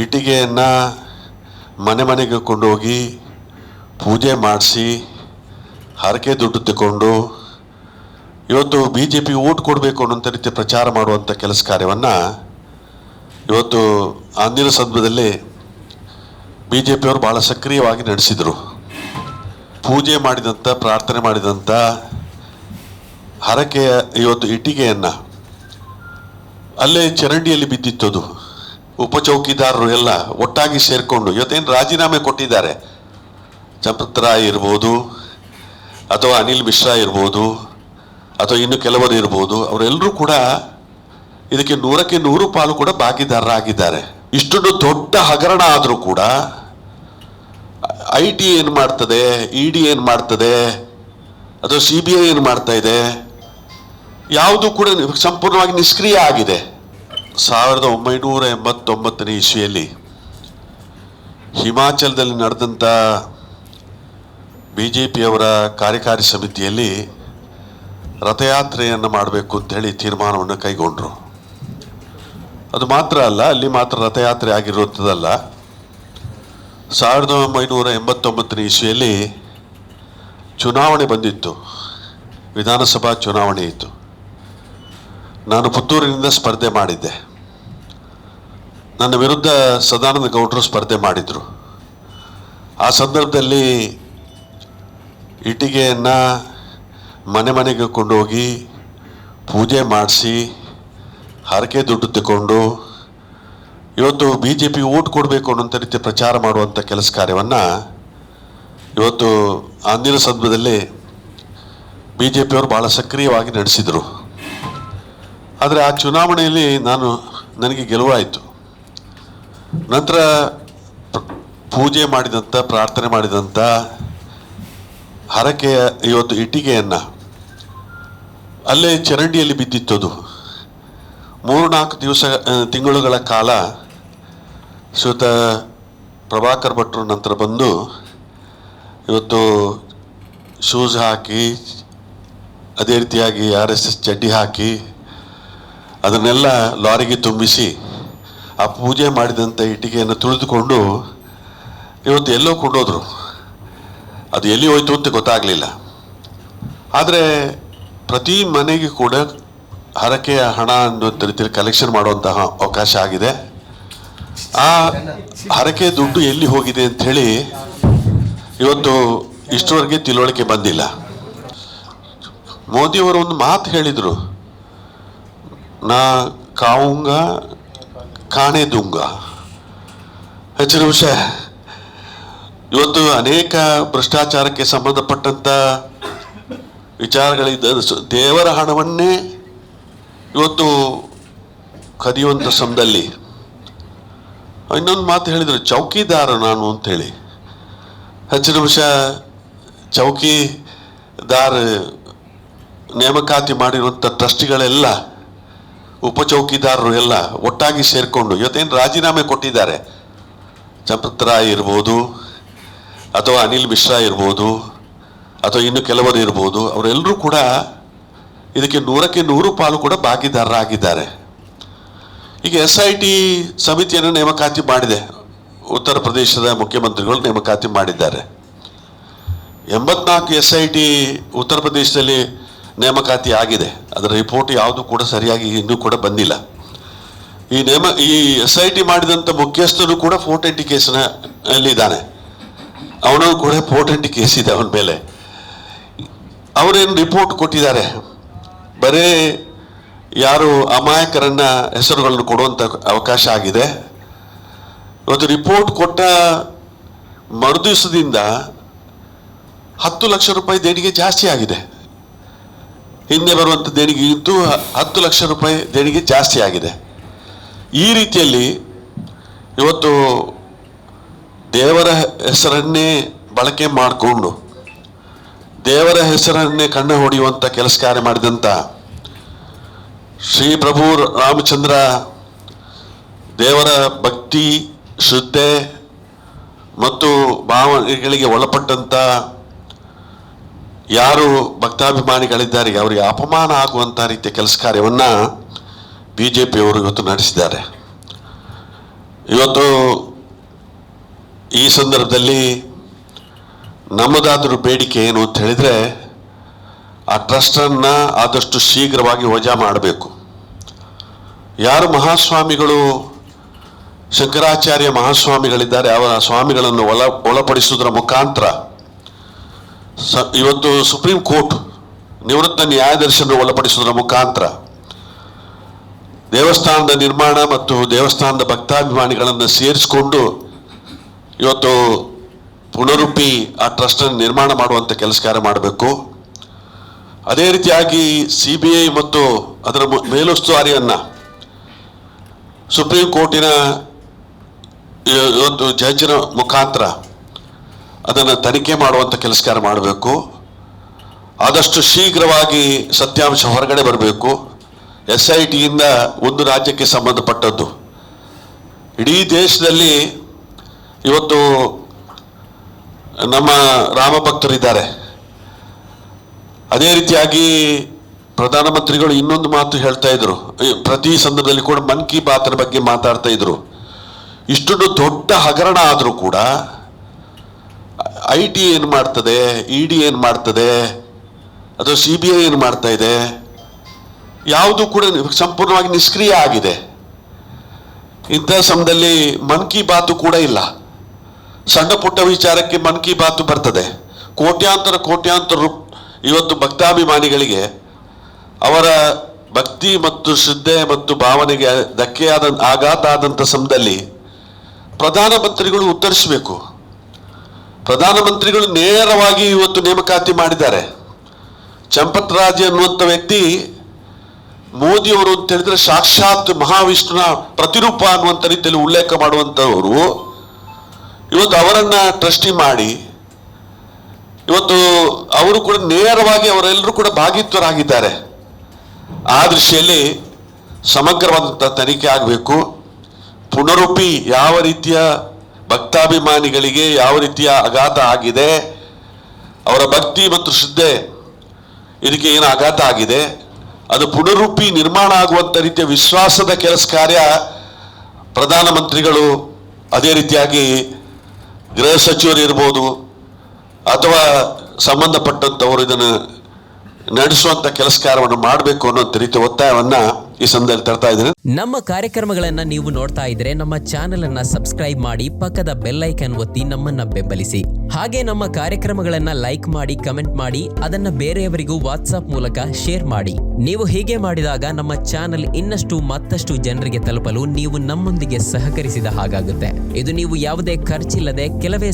ಇಟ್ಟಿಗೆಯನ್ನು ಮನೆ ಮನೆಗೆ ಕೊಂಡೋಗಿ ಪೂಜೆ ಮಾಡಿಸಿ ಹರಕೆ ದುಡ್ಡು ತಗೊಂಡು ಇವತ್ತು BJP ಓಟ್ ಕೊಡಬೇಕು ಅನ್ನೋಂಥ ರೀತಿ ಪ್ರಚಾರ ಮಾಡುವಂಥ ಕೆಲಸ ಕಾರ್ಯವನ್ನು ಇವತ್ತು ಅಂದಿನ ಸಂದರ್ಭದಲ್ಲಿ BJP ಅವರು ಭಾಳ ಸಕ್ರಿಯವಾಗಿ ನಡೆಸಿದರು. ಪೂಜೆ ಮಾಡಿದಂಥ ಪ್ರಾರ್ಥನೆ ಮಾಡಿದಂಥ ಹರಕೆಯ ಇವತ್ತು ಇಟ್ಟಿಗೆಯನ್ನು ಅಲ್ಲೇ ಚರಂಡಿಯಲ್ಲಿ ಬಿದ್ದಿತ್ತದು. ಉಪಚೌಕಿದಾರರು ಎಲ್ಲ ಒಟ್ಟಾಗಿ ಸೇರಿಕೊಂಡು ಇವತ್ತೇನು ರಾಜೀನಾಮೆ ಕೊಟ್ಟಿದ್ದಾರೆ, ಚಂಪತ್ ರಾಯ್ ಇರ್ಬೋದು ಅಥವಾ ಅನಿಲ್ ಮಿಶ್ರಾ ಇರ್ಬೋದು ಅಥವಾ ಇನ್ನು ಕೆಲವರು ಇರ್ಬೋದು, ಅವರೆಲ್ಲರೂ ಕೂಡ ಇದಕ್ಕೆ 100ಕ್ಕೆ 100 ಪಾಲು ಕೂಡ ಭಾಗಿದಾರರಾಗಿದ್ದಾರೆ. ಇಷ್ಟೊಂದು ದೊಡ್ಡ ಹಗರಣ ಆದರೂ ಕೂಡ IT ಏನು ಮಾಡ್ತದೆ, ED ಏನು ಮಾಡ್ತದೆ ಅಥವಾ CBI ಏನು ಮಾಡ್ತಾ ಇದೆ, ಯಾವುದು ಕೂಡ ಸಂಪೂರ್ಣವಾಗಿ ನಿಷ್ಕ್ರಿಯ ಆಗಿದೆ. 1989ನೇ ಇಸ್ವಿಯಲ್ಲಿ ಹಿಮಾಚಲದಲ್ಲಿ ನಡೆದಂಥ BJPಯವರ ಕಾರ್ಯಕಾರಿ ಸಮಿತಿಯಲ್ಲಿ ರಥಯಾತ್ರೆಯನ್ನು ಮಾಡಬೇಕು ಅಂತೇಳಿ ತೀರ್ಮಾನವನ್ನು ಕೈಗೊಂಡರು. ಅದು ಮಾತ್ರ ಅಲ್ಲ, ಅಲ್ಲಿ ಮಾತ್ರ ರಥಯಾತ್ರೆ ಆಗಿರುವಂಥದ್ದಲ್ಲ, 1989ನೇ ಇಸ್ವಿಯಲ್ಲಿ ಚುನಾವಣೆ ಬಂದಿತ್ತು, ವಿಧಾನಸಭಾ ಚುನಾವಣೆ ಇತ್ತು. ನಾನು ಪುತ್ತೂರಿನಿಂದ ಸ್ಪರ್ಧೆ ಮಾಡಿದ್ದೆ. ನನ್ನ ವಿರುದ್ಧ ಸದಾನಂದ ಗೌಡರು ಸ್ಪರ್ಧೆ ಮಾಡಿದರು. ಆ ಸಂದರ್ಭದಲ್ಲಿ ಇಟ್ಟಿಗೆಯನ್ನು ಮನೆ ಮನೆಗೆ ಕೊಂಡೋಗಿ ಪೂಜೆ ಮಾಡಿಸಿ ಹರಕೆ ದುಡ್ಡು ತಗೊಂಡು ಇವತ್ತು BJP ಓಟ್ ಕೊಡಬೇಕು ಅನ್ನೋಂಥ ರೀತಿ ಪ್ರಚಾರ ಮಾಡುವಂಥ ಕೆಲಸ ಕಾರ್ಯವನ್ನು ಇವತ್ತು ಅಂದಿನ ಸಂದರ್ಭದಲ್ಲಿ BJP ಅವರು ಭಾಳ ಸಕ್ರಿಯವಾಗಿ ನಡೆಸಿದರು. ಆದರೆ ಆ ಚುನಾವಣೆಯಲ್ಲಿ ನನಗೆ ಗೆಲುವಾಯಿತು. ನಂತರ ಪೂಜೆ ಮಾಡಿದಂಥ ಪ್ರಾರ್ಥನೆ ಮಾಡಿದಂಥ ಹರಕೆಯ ಇವತ್ತು ಇಟ್ಟಿಗೆಯನ್ನು ಅಲ್ಲೇ ಚರಂಡಿಯಲ್ಲಿ ಬಿದ್ದಿತ್ತದು. 3-4 ತಿಂಗಳುಗಳ ಕಾಲ ಶ್ರೀಯುತ ಪ್ರಭಾಕರ್ ಭಟ್ರು ನಂತರ ಬಂದು ಇವತ್ತು ಶೂಸ್ ಹಾಕಿ ಅದೇ ರೀತಿಯಾಗಿ RSS ಚಡ್ಡಿ ಹಾಕಿ ಅದನ್ನೆಲ್ಲ ಲಾರಿಗೆ ತುಂಬಿಸಿ ಆ ಪೂಜೆ ಮಾಡಿದಂಥ ಇಟ್ಟಿಗೆಯನ್ನು ತುಳಿದುಕೊಂಡು ಇವತ್ತು ಎಲ್ಲೋ ಕೊಂಡೋದ್ರು. ಅದು ಎಲ್ಲಿ ಹೋಯ್ತು ಅಂತ ಗೊತ್ತಾಗಲಿಲ್ಲ. ಆದರೆ ಪ್ರತಿ ಮನೆಗೆ ಕೂಡ ಹರಕೆಯ ಹಣ ಅನ್ನುವಂಥ ರೀತಿಯಲ್ಲಿ ಕಲೆಕ್ಷನ್ ಮಾಡುವಂತಹ ಅವಕಾಶ ಆಗಿದೆ. ಆ ಹರಕೆ ದುಡ್ಡು ಎಲ್ಲಿ ಹೋಗಿದೆ ಅಂಥೇಳಿ ಇವತ್ತು ಇಷ್ಟರವರೆಗೆ ತಿಳುವಳಿಕೆ ಬಂದಿಲ್ಲ. ಮೋದಿಯವರು ಒಂದು ಮಾತು ಹೇಳಿದರು, ನಾ ಕಾವುಂಗ ಕಾಣೆ ದುಂಗ. ಹೆಚ್ಚಿನ ವಿಷಯ ಇವತ್ತು ಅನೇಕ ಭ್ರಷ್ಟಾಚಾರಕ್ಕೆ ಸಂಬಂಧಪಟ್ಟಂಥ ವಿಚಾರಗಳಿದ್ದ ದೇವರ ಹಣವನ್ನೇ ಇವತ್ತು ಕದಿಯುವಂಥ ಸಮಯದಲ್ಲಿ ಇನ್ನೊಂದು ಮಾತು ಹೇಳಿದರು, ಚೌಕಿದಾರ ನಾನು ಅಂಥೇಳಿ. ಹೆಚ್ಚಿನ ವಿಷಯ ಚೌಕಿದಾರ ನೇಮಕಾತಿ ಮಾಡಿರುವಂಥ ಟ್ರಸ್ಟಿಗಳೆಲ್ಲ ಉಪಚೌಕಿದಾರರು ಎಲ್ಲ ಒಟ್ಟಾಗಿ ಸೇರಿಕೊಂಡು ಇವತ್ತೇನು ರಾಜೀನಾಮೆ ಕೊಟ್ಟಿದ್ದಾರೆ, ಚಂಪತ್ ರಾಯ್ ಇರ್ಬೋದು ಅಥವಾ ಅನಿಲ್ ಮಿಶ್ರಾ ಇರ್ಬೋದು ಅಥವಾ ಇನ್ನು ಕೆಲವರು ಇರ್ಬೋದು, ಅವರೆಲ್ಲರೂ ಕೂಡ ಇದಕ್ಕೆ 100ಕ್ಕೆ 100 ಪಾಲು ಕೂಡ ಭಾಗಿದಾರರಾಗಿದ್ದಾರೆ. ಈಗ SIT ಸಮಿತಿಯನ್ನು ನೇಮಕಾತಿ ಮಾಡಿದೆ, ಉತ್ತರ ಪ್ರದೇಶದ ಮುಖ್ಯಮಂತ್ರಿಗಳು ನೇಮಕಾತಿ ಮಾಡಿದ್ದಾರೆ. 84 SIT ಉತ್ತರ ಪ್ರದೇಶದಲ್ಲಿ ನೇಮಕಾತಿ ಆಗಿದೆ. ಅದರ ರಿಪೋರ್ಟ್ ಯಾವುದು ಕೂಡ ಸರಿಯಾಗಿ ಇನ್ನೂ ಕೂಡ ಬಂದಿಲ್ಲ. ಈ SIT ಮಾಡಿದಂಥ ಮುಖ್ಯಸ್ಥರು ಕೂಡ 420 ಕೇಸಿನಲ್ಲಿದ್ದಾನೆ. ಅವನು ಕೂಡ 420 ಕೇಸ್ ಇದೆ ಅವನ ಮೇಲೆ. ಅವರೇನು ರಿಪೋರ್ಟ್ ಕೊಟ್ಟಿದ್ದಾರೆ, ಬರೀ ಯಾರು ಅಮಾಯಕರನ್ನ ಹೆಸರುಗಳನ್ನು ಕೊಡುವಂಥ ಅವಕಾಶ ಆಗಿದೆ. ಇವತ್ತು ರಿಪೋರ್ಟ್ ಕೊಟ್ಟ ಮರುದಿವಸದಿಂದ 10 ಲಕ್ಷ ರೂಪಾಯಿ ದೇಣಿಗೆ ಜಾಸ್ತಿ ಆಗಿದೆ. ಹಿಂದೆ ಬರುವಂಥ ದೇಣಿಗೆಗಿಂತೂ 10 ಲಕ್ಷ ರೂಪಾಯಿ ದೇಣಿಗೆ ಜಾಸ್ತಿ ಆಗಿದೆ. ಈ ರೀತಿಯಲ್ಲಿ ಇವತ್ತು ದೇವರ ಹೆಸರನ್ನೇ ಬಳಕೆ ಮಾಡಿಕೊಂಡು ದೇವರ ಹೆಸರನ್ನೇ ಕಣ್ಣ ಹೊಡೆಯುವಂಥ ಕೆಲಸ ಕಾರ್ಯ ಮಾಡಿದಂಥ ಶ್ರೀ ಪ್ರಭು ರಾಮಚಂದ್ರ ದೇವರ ಭಕ್ತಿ ಶ್ರದ್ಧೆ ಮತ್ತು ಭಾವನೆಗಳಿಗೆ ಒಳಪಟ್ಟಂಥ ಯಾರು ಭಕ್ತಾಭಿಮಾನಿಗಳಿದ್ದಾರೆ ಅವರಿಗೆ ಅಪಮಾನ ಆಗುವಂಥ ರೀತಿಯ ಕೆಲಸ ಕಾರ್ಯವನ್ನು BJPಯವರು ಇವತ್ತು ನಡೆಸಿದ್ದಾರೆ. ಇವತ್ತು ಈ ಸಂದರ್ಭದಲ್ಲಿ ನಮ್ಮದಾದರೂ ಬೇಡಿಕೆ ಏನು ಅಂತ ಹೇಳಿದರೆ, ಆ ಟ್ರಸ್ಟನ್ನು ಆದಷ್ಟು ಶೀಘ್ರವಾಗಿ ವಜಾ ಮಾಡಬೇಕು. ಯಾರು ಮಹಾಸ್ವಾಮಿಗಳು, ಶಂಕರಾಚಾರ್ಯ ಮಹಾಸ್ವಾಮಿಗಳಿದ್ದಾರೆ, ಅವರ ಸ್ವಾಮಿಗಳನ್ನು ಒಳಪಡಿಸುವುದರ ಮುಖಾಂತರ ಇವತ್ತು ಸುಪ್ರೀಂ ಕೋರ್ಟ್ ನಿವೃತ್ತ ನ್ಯಾಯಾಧೀಶರನ್ನು ಒಳಪಡಿಸುವುದರ ಮುಖಾಂತರ ದೇವಸ್ಥಾನದ ನಿರ್ಮಾಣ ಮತ್ತು ದೇವಸ್ಥಾನದ ಭಕ್ತಾಭಿಮಾನಿಗಳನ್ನು ಸೇರಿಸಿಕೊಂಡು ಇವತ್ತು ಪುನರುಪಿ ಆ ಟ್ರಸ್ಟನ್ನು ನಿರ್ಮಾಣ ಮಾಡುವಂಥ ಕೆಲಸ ಕಾರ್ಯ ಮಾಡಬೇಕು. ಅದೇ ರೀತಿಯಾಗಿ CBI ಮತ್ತು ಅದರ ಮೇಲುಸ್ತುವಾರಿಯನ್ನು ಸುಪ್ರೀಂ ಕೋರ್ಟಿನ ಇವತ್ತು ಜಡ್ಜಿನ ಮುಖಾಂತರ ಅದನ್ನು ತನಿಖೆ ಮಾಡುವಂಥ ಕೆಲಸ ಕಾರ್ಯ ಮಾಡಬೇಕು. ಆದಷ್ಟು ಶೀಘ್ರವಾಗಿ ಸತ್ಯಾಂಶ ಹೊರಗಡೆ ಬರಬೇಕು. SITಯಿಂದ ಒಂದು ರಾಜ್ಯಕ್ಕೆ ಸಂಬಂಧಪಟ್ಟದ್ದು. ಇಡೀ ದೇಶದಲ್ಲಿ ಇವತ್ತು ನಮ್ಮ ರಾಮ ಭಕ್ತರಿದ್ದಾರೆ. ಅದೇ ರೀತಿಯಾಗಿ ಪ್ರಧಾನಮಂತ್ರಿಗಳು ಇನ್ನೊಂದು ಮಾತು ಹೇಳ್ತಾ ಇದ್ರು, ಪ್ರತಿ ಸಂದರ್ಭದಲ್ಲಿ ಕೂಡ ಮನ್ ಕಿ ಬಾತ್ನ ಬಗ್ಗೆ ಮಾತಾಡ್ತಾ ಇದ್ರು. ಇಷ್ಟೊಂದು ದೊಡ್ಡ ಹಗರಣ ಆದರೂ ಕೂಡ IT ಏನು ಮಾಡ್ತದೆ, ED ಏನು ಮಾಡ್ತದೆ, ಅಥವಾ CBI ಏನು ಮಾಡ್ತಾ ಇದೆ, ಯಾವುದು ಕೂಡ ಸಂಪೂರ್ಣವಾಗಿ ನಿಷ್ಕ್ರಿಯ ಆಗಿದೆ. ಇಂಥ ಸಮಯದಲ್ಲಿ ಮನ್ ಕಿ ಬಾತು ಕೂಡ ಇಲ್ಲ. ಸಣ್ಣ ಪುಟ್ಟ ವಿಚಾರಕ್ಕೆ ಮನ್ ಕಿ ಬಾತು ಬರ್ತದೆ. ಕೋಟ್ಯಾಂತರ ಇವತ್ತು ಭಕ್ತಾಭಿಮಾನಿಗಳಿಗೆ ಅವರ ಭಕ್ತಿ ಮತ್ತು ಶ್ರದ್ಧೆ ಮತ್ತು ಭಾವನೆಗೆ ಆಘಾತ ಆದಂಥ ಸಮಯದಲ್ಲಿ ಪ್ರಧಾನಮಂತ್ರಿಗಳು ಉತ್ತರಿಸಬೇಕು. ಪ್ರಧಾನಮಂತ್ರಿಗಳು ನೇರವಾಗಿ ಇವತ್ತು ನೇಮಕಾತಿ ಮಾಡಿದ್ದಾರೆ. ಚಂಪತ್ ರಾಜ್ ಅನ್ನುವಂಥ ವ್ಯಕ್ತಿ ಮೋದಿಯವರು ಅಂತ ಹೇಳಿದ್ರೆ ಸಾಕ್ಷಾತ್ ಮಹಾವಿಷ್ಣುನ ಪ್ರತಿರೂಪ ಅನ್ನುವಂಥ ರೀತಿಯಲ್ಲಿ ಉಲ್ಲೇಖ ಮಾಡುವಂಥವರು ಇವತ್ತು ಅವರನ್ನ ಟ್ರಸ್ಟಿ ಮಾಡಿ ಇವತ್ತು ಅವರು ಕೂಡ ನೇರವಾಗಿ ಅವರೆಲ್ಲರೂ ಕೂಡ ಭಾಗಿತ್ವರಾಗಿದ್ದಾರೆ. ಆ ದೃಷ್ಟಿಯಲ್ಲಿ ಸಮಗ್ರವಾದಂಥ ತನಿಖೆ ಆಗಬೇಕು. ಪುನರುಪಿ ಯಾವ ರೀತಿಯ ಭಕ್ತಾಭಿಮಾನಿಗಳಿಗೆ ಯಾವ ರೀತಿಯ ಆಘಾತ ಆಗಿದೆ, ಅವರ ಭಕ್ತಿ ಮತ್ತು ಶ್ರದ್ಧೆ ಇದಕ್ಕೆ ಏನು ಆಘಾತ ಆಗಿದೆ, ಅದು ಪುನರುಪಿ ನಿರ್ಮಾಣ ಆಗುವಂಥ ರೀತಿಯ ವಿಶ್ವಾಸದ ಕೆಲಸ ಕಾರ್ಯ ಪ್ರಧಾನಮಂತ್ರಿಗಳು, ಅದೇ ರೀತಿಯಾಗಿ ಗೃಹ ಸಚಿವರು ಇರ್ಬೋದು ಅಥವಾ ಸಂಬಂಧಪಟ್ಟಂಥವರು ಇದನ್ನು ನಡೆಸುವಂಥ ಕೆಲಸ ಕಾರ್ಯವನ್ನು ಮಾಡಬೇಕು ಅನ್ನೋ ರೀತಿಯ ಒತ್ತಾಯವನ್ನ ಈ ಸಂದರ್ಭದಲ್ಲಿ ತರ್ತಾ ಇದ್ದೇನೆ. ನಮ್ಮ ಕಾರ್ಯಕ್ರಮಗಳನ್ನ ನೀವು ನೋಡ್ತಾ ಇದ್ರೆ ನಮ್ಮ ಚಾನೆಲ್ ಅನ್ನ ಸಬ್ಸ್ಕ್ರೈಬ್ ಮಾಡಿ, ಪಕ್ಕದ ಬೆಲ್ ಐಕಾನ್ ಒತ್ತಿ ನಮ್ಮನ್ನ ಬೆಂಬಲಿಸಿ. ಹಾಗೆ ನಮ್ಮ ಕಾರ್ಯಕ್ರಮಗಳನ್ನ ಲೈಕ್ ಮಾಡಿ, ಕಮೆಂಟ್ ಮಾಡಿ, ಅದನ್ನ ಬೇರೆಯವರಿಗೂ ವಾಟ್ಸ್ಆಪ್ ಮೂಲಕ ಶೇರ್ ಮಾಡಿ. ನೀವು ಹೀಗೆ ಮಾಡಿದಾಗ ನಮ್ಮ ಚಾನೆಲ್ ಇನ್ನಷ್ಟು ಮತ್ತಷ್ಟು ಜನರಿಗೆ ತಲುಪಲು ನೀವು ನಮ್ಮೊಂದಿಗೆ ಸಹಕರಿಸಿದ ಹಾಗಾಗುತ್ತೆ. ಇದು ನೀವು ಯಾವುದೇ ಖರ್ಚಿಲ್ಲದೆ ಕೆಲವೇ